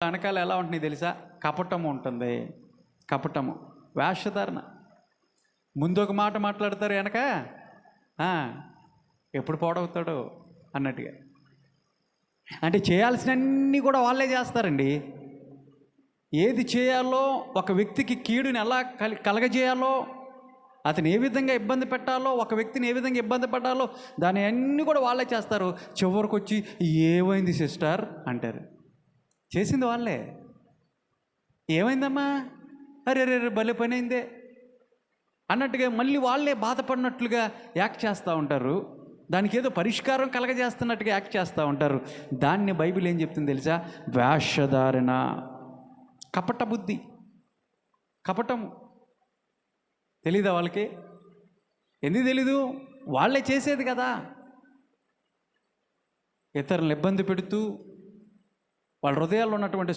వెనకాల ఎలా ఉంటుంది తెలుసా? కపటము ఉంటుంది. కపటము, వేషధారణ. ముందు ఒక మాట మాట్లాడతారు, వెనక ఎప్పుడు పాడవుతాడో అన్నట్టుగా. అంటే చేయాల్సినవన్నీ కూడా వాళ్ళే చేస్తారండి. ఏది చేయాలో, ఒక వ్యక్తికి కీడుని ఎలా కలగజేయాలో, అతను ఏ విధంగా ఇబ్బంది పెట్టాలో, ఒక వ్యక్తిని ఏ విధంగా ఇబ్బంది పెట్టాలో, దాని అన్నీ కూడా వాళ్ళే చేస్తారు. చివరికి వచ్చి ఏమైంది సిస్టర్ అంటారు. చేసింది వాళ్ళే. ఏమైందమ్మా, అరే రే భలే పని అయిందే అన్నట్టుగా మళ్ళీ వాళ్ళే బాధపడినట్లుగా యాక్ట్ చేస్తూ ఉంటారు. దానికి ఏదో పరిష్కారం కలగజేస్తున్నట్టుగా యాక్ట్ చేస్తూ ఉంటారు. దాన్ని బైబిల్ ఏం చెప్తుంది తెలుసా? వేషధారణ, కపట బుద్ధి, కపటము. తెలీదా వాళ్ళకి? ఎందుకు తెలీదు? వాళ్ళే చేసేది కదా. ఇతరులను ఇబ్బంది పెడుతూ వాళ్ళ హృదయాల్లో ఉన్నటువంటి